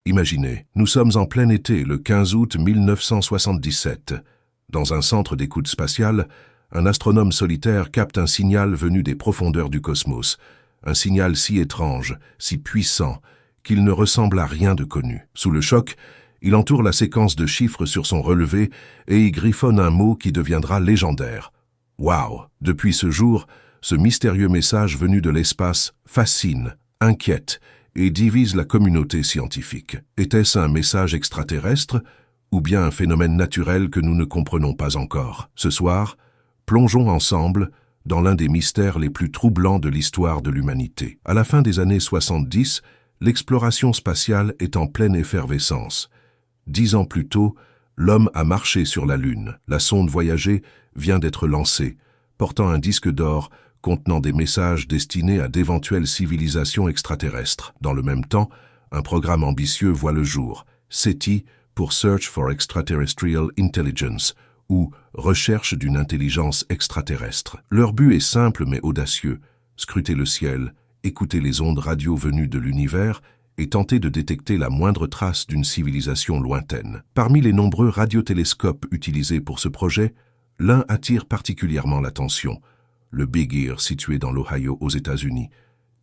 Imaginez, nous sommes en plein été, le 15 août 1977. Dans un centre d'écoute spatiale, un astronome solitaire capte un signal venu des profondeurs du cosmos. Un signal si étrange, si puissant, qu'il ne ressemble à rien de connu. Sous le choc, il entoure la séquence de chiffres sur son relevé et y griffonne un mot qui deviendra légendaire. Waouh! Depuis ce jour, ce mystérieux message venu de l'espace fascine, inquiète et divise la communauté scientifique. Était-ce un message extraterrestre ou bien un phénomène naturel que nous ne comprenons pas encore? Ce soir, plongeons ensemble dans l'un des mystères les plus troublants de l'histoire de l'humanité. À la fin des années 70, l'exploration spatiale est en pleine effervescence. 10 ans plus tôt, l'homme a marché sur la Lune. La sonde Voyager vient d'être lancée, portant un disque d'or contenant des messages destinés à d'éventuelles civilisations extraterrestres. Dans le même temps, un programme ambitieux voit le jour, SETI pour Search for Extraterrestrial Intelligence, ou Recherche d'une intelligence extraterrestre. Leur but est simple mais audacieux, scruter le ciel, écouter les ondes radio venues de l'univers et tenter de détecter la moindre trace d'une civilisation lointaine. Parmi les nombreux radiotélescopes utilisés pour ce projet, l'un attire particulièrement l'attention, le Big Ear situé dans l'Ohio aux États-Unis.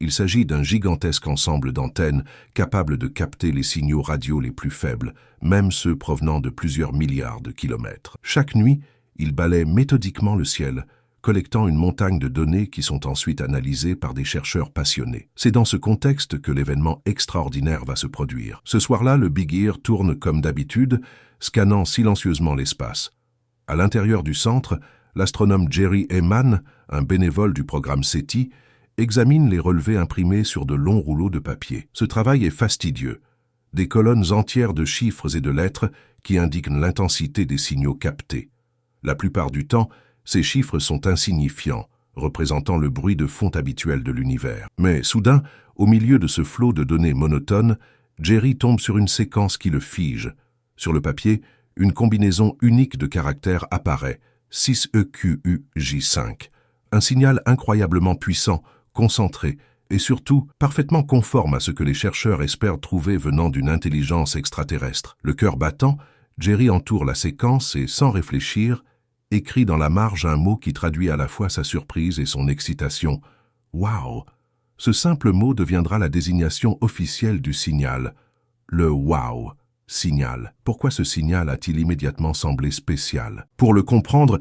Il s'agit d'un gigantesque ensemble d'antennes capables de capter les signaux radio les plus faibles, même ceux provenant de plusieurs milliards de kilomètres. Chaque nuit, il balaie méthodiquement le ciel, collectant une montagne de données qui sont ensuite analysées par des chercheurs passionnés. C'est dans ce contexte que l'événement extraordinaire va se produire. Ce soir-là, le Big Ear tourne comme d'habitude, scannant silencieusement l'espace. À l'intérieur du centre, l'astronome Jerry Ehman, un bénévole du programme SETI, examine les relevés imprimés sur de longs rouleaux de papier. Ce travail est fastidieux. Des colonnes entières de chiffres et de lettres qui indiquent l'intensité des signaux captés. La plupart du temps, ces chiffres sont insignifiants, représentant le bruit de fond habituel de l'univers. Mais soudain, au milieu de ce flot de données monotones, Jerry tombe sur une séquence qui le fige. Sur le papier, une combinaison unique de caractères apparaît, 6EQUJ5. Un signal incroyablement puissant, concentré et surtout parfaitement conforme à ce que les chercheurs espèrent trouver venant d'une intelligence extraterrestre. Le cœur battant, Jerry entoure la séquence et, sans réfléchir, écrit dans la marge un mot qui traduit à la fois sa surprise et son excitation. « Wow !» Ce simple mot deviendra la désignation officielle du signal. Le « wow !» signal. Pourquoi ce signal a-t-il immédiatement semblé spécial? Pour le comprendre,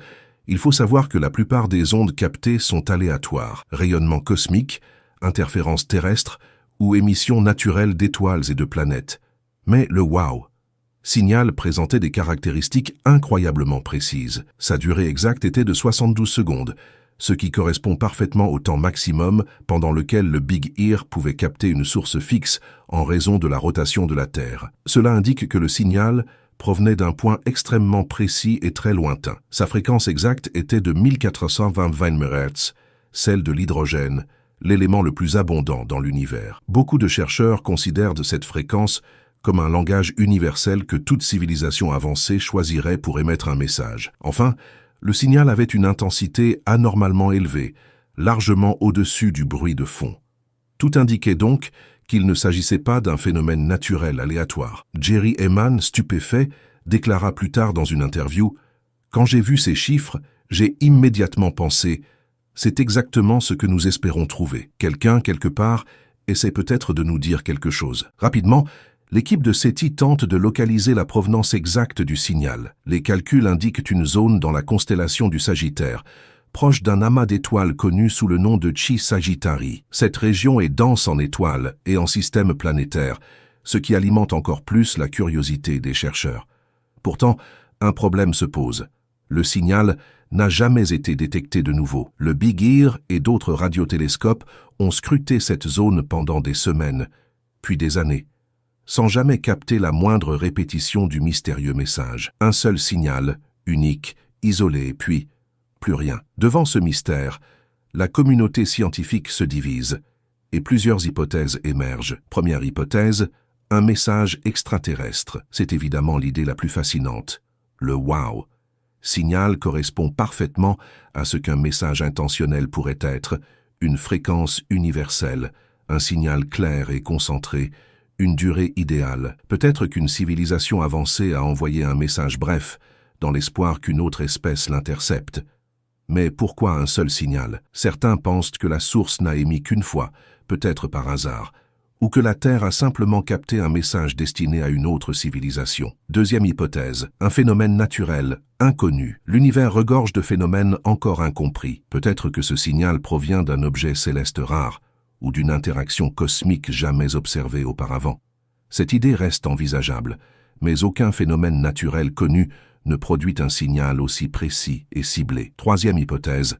il faut savoir que la plupart des ondes captées sont aléatoires, rayonnement cosmique, interférences terrestres ou émissions naturelles d'étoiles et de planètes. Mais le wow! Signal présentait des caractéristiques incroyablement précises. Sa durée exacte était de 72 secondes, ce qui correspond parfaitement au temps maximum pendant lequel le Big Ear pouvait capter une source fixe en raison de la rotation de la Terre. Cela indique que le signal provenait d'un point extrêmement précis et très lointain. Sa fréquence exacte était de 1420 MHz, celle de l'hydrogène, l'élément le plus abondant dans l'univers. Beaucoup de chercheurs considèrent cette fréquence comme un langage universel que toute civilisation avancée choisirait pour émettre un message. Enfin, le signal avait une intensité anormalement élevée, largement au-dessus du bruit de fond. Tout indiquait donc qu'il ne s'agissait pas d'un phénomène naturel aléatoire. Jerry Ehman, stupéfait, déclara plus tard dans une interview « Quand j'ai vu ces chiffres, j'ai immédiatement pensé « C'est exactement ce que nous espérons trouver. Quelqu'un, quelque part, essaie peut-être de nous dire quelque chose. » Rapidement, l'équipe de SETI tente de localiser la provenance exacte du signal. Les calculs indiquent une zone dans la constellation du Sagittaire, proche d'un amas d'étoiles connu sous le nom de Chi Sagittarii. Cette région est dense en étoiles et en systèmes planétaires, ce qui alimente encore plus la curiosité des chercheurs. Pourtant, un problème se pose. Le signal n'a jamais été détecté de nouveau. Le Big Ear et d'autres radiotélescopes ont scruté cette zone pendant des semaines, puis des années, sans jamais capter la moindre répétition du mystérieux message. Un seul signal, unique, isolé, puis plus rien. Devant ce mystère, la communauté scientifique se divise et plusieurs hypothèses émergent. Première hypothèse, un message extraterrestre. C'est évidemment l'idée la plus fascinante. Le wow! Signal correspond parfaitement à ce qu'un message intentionnel pourrait être, une fréquence universelle, un signal clair et concentré, une durée idéale. Peut-être qu'une civilisation avancée a envoyé un message bref, dans l'espoir qu'une autre espèce l'intercepte. Mais pourquoi un seul signal? Certains pensent que la source n'a émis qu'une fois, peut-être par hasard, ou que la Terre a simplement capté un message destiné à une autre civilisation. Deuxième hypothèse, un phénomène naturel, inconnu. L'univers regorge de phénomènes encore incompris. Peut-être que ce signal provient d'un objet céleste rare, ou d'une interaction cosmique jamais observée auparavant. Cette idée reste envisageable, mais aucun phénomène naturel connu ne produit un signal aussi précis et ciblé. Troisième hypothèse,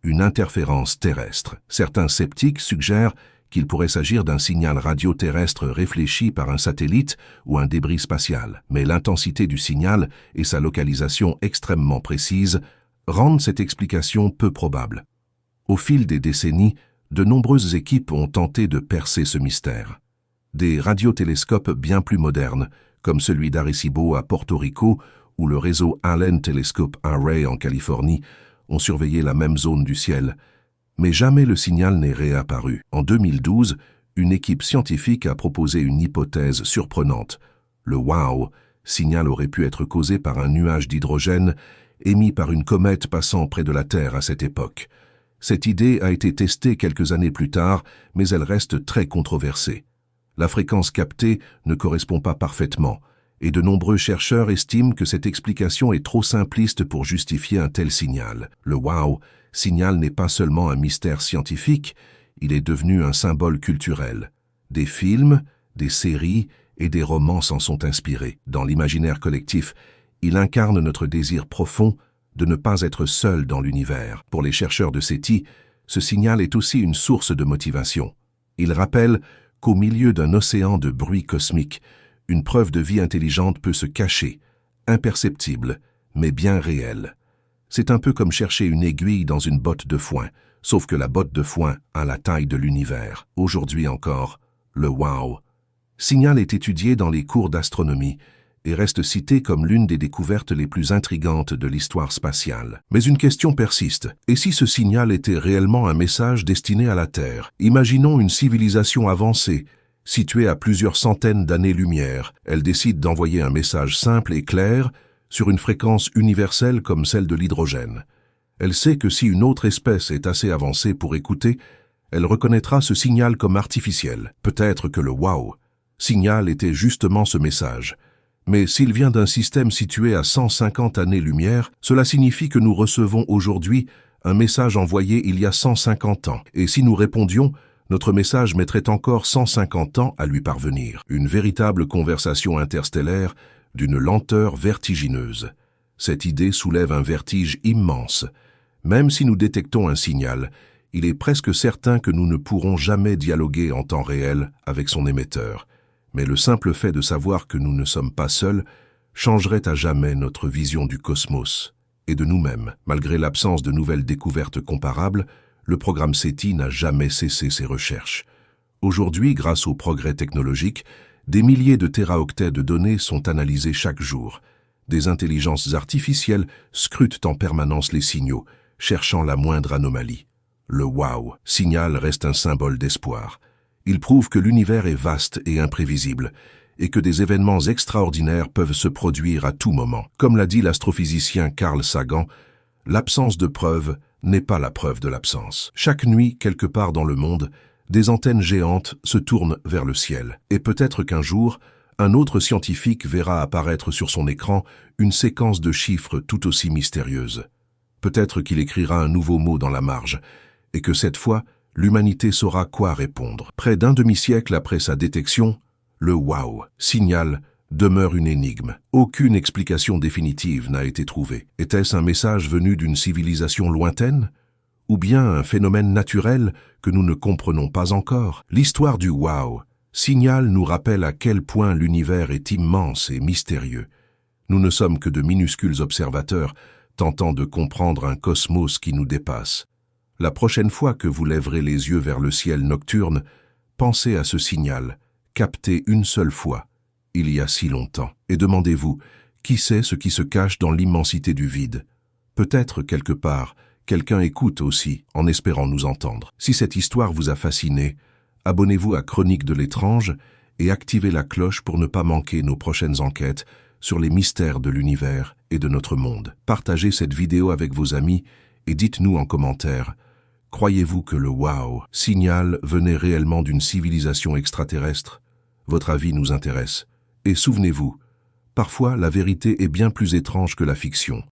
une interférence terrestre. Certains sceptiques suggèrent qu'il pourrait s'agir d'un signal radio-terrestre réfléchi par un satellite ou un débris spatial. Mais l'intensité du signal et sa localisation extrêmement précise rendent cette explication peu probable. Au fil des décennies, de nombreuses équipes ont tenté de percer ce mystère. Des radiotélescopes bien plus modernes, comme celui d'Arecibo à Porto Rico ou le réseau Allen Telescope Array en Californie, ont surveillé la même zone du ciel, mais jamais le signal n'est réapparu. En 2012, une équipe scientifique a proposé une hypothèse surprenante. Le WOW, signal aurait pu être causé par un nuage d'hydrogène émis par une comète passant près de la Terre à cette époque. Cette idée a été testée quelques années plus tard, mais elle reste très controversée. La fréquence captée ne correspond pas parfaitement, et de nombreux chercheurs estiment que cette explication est trop simpliste pour justifier un tel signal. Le WOW signal n'est pas seulement un mystère scientifique, il est devenu un symbole culturel. Des films, des séries et des romans s'en sont inspirés. Dans l'imaginaire collectif, il incarne notre désir profond de ne pas être seul dans l'univers. Pour les chercheurs de SETI, ce signal est aussi une source de motivation. Il rappelle qu'au milieu d'un océan de bruit cosmique, une preuve de vie intelligente peut se cacher, imperceptible, mais bien réelle. C'est un peu comme chercher une aiguille dans une botte de foin, sauf que la botte de foin a la taille de l'univers. Aujourd'hui encore, le WOW signal est étudié dans les cours d'astronomie et reste cité comme l'une des découvertes les plus intrigantes de l'histoire spatiale. Mais une question persiste. Et si ce signal était réellement un message destiné à la Terre? Imaginons une civilisation avancée, située à plusieurs centaines d'années-lumière. Elle décide d'envoyer un message simple et clair sur une fréquence universelle comme celle de l'hydrogène. Elle sait que si une autre espèce est assez avancée pour écouter, elle reconnaîtra ce signal comme artificiel. Peut-être que le WOW signal était justement ce message. Mais s'il vient d'un système situé à 150 années-lumière, cela signifie que nous recevons aujourd'hui un message envoyé il y a 150 ans. Et si nous répondions, notre message mettrait encore 150 ans à lui parvenir. Une véritable conversation interstellaire d'une lenteur vertigineuse. Cette idée soulève un vertige immense. Même si nous détectons un signal, il est presque certain que nous ne pourrons jamais dialoguer en temps réel avec son émetteur. Mais le simple fait de savoir que nous ne sommes pas seuls changerait à jamais notre vision du cosmos et de nous-mêmes. Malgré l'absence de nouvelles découvertes comparables, le programme SETI n'a jamais cessé ses recherches. Aujourd'hui, grâce aux progrès technologiques, des milliers de téraoctets de données sont analysés chaque jour. Des intelligences artificielles scrutent en permanence les signaux, cherchant la moindre anomalie. Le WOW signal reste un symbole d'espoir. Il prouve que l'univers est vaste et imprévisible, et que des événements extraordinaires peuvent se produire à tout moment. Comme l'a dit l'astrophysicien Carl Sagan, l'absence de preuve n'est pas la preuve de l'absence. Chaque nuit, quelque part dans le monde, des antennes géantes se tournent vers le ciel. Et peut-être qu'un jour, un autre scientifique verra apparaître sur son écran une séquence de chiffres tout aussi mystérieuse. Peut-être qu'il écrira un nouveau mot dans la marge, et que cette fois, l'humanité saura quoi répondre. Près d'un demi-siècle après sa détection, le WOW signal demeure une énigme. Aucune explication définitive n'a été trouvée. Était-ce un message venu d'une civilisation lointaine? Ou bien un phénomène naturel que nous ne comprenons pas encore? L'histoire du WOW signal nous rappelle à quel point l'univers est immense et mystérieux. Nous ne sommes que de minuscules observateurs tentant de comprendre un cosmos qui nous dépasse. La prochaine fois que vous lèverez les yeux vers le ciel nocturne, pensez à ce signal, capté une seule fois, il y a si longtemps, et demandez-vous, qui sait ce qui se cache dans l'immensité du vide? Peut-être quelque part, quelqu'un écoute aussi, en espérant nous entendre. Si cette histoire vous a fasciné, abonnez-vous à Chroniques de l'étrange et activez la cloche pour ne pas manquer nos prochaines enquêtes sur les mystères de l'univers et de notre monde. Partagez cette vidéo avec vos amis et dites-nous en commentaire, croyez-vous que le wow signal venait réellement d'une civilisation extraterrestre? Votre avis nous intéresse. Et souvenez-vous, parfois la vérité est bien plus étrange que la fiction.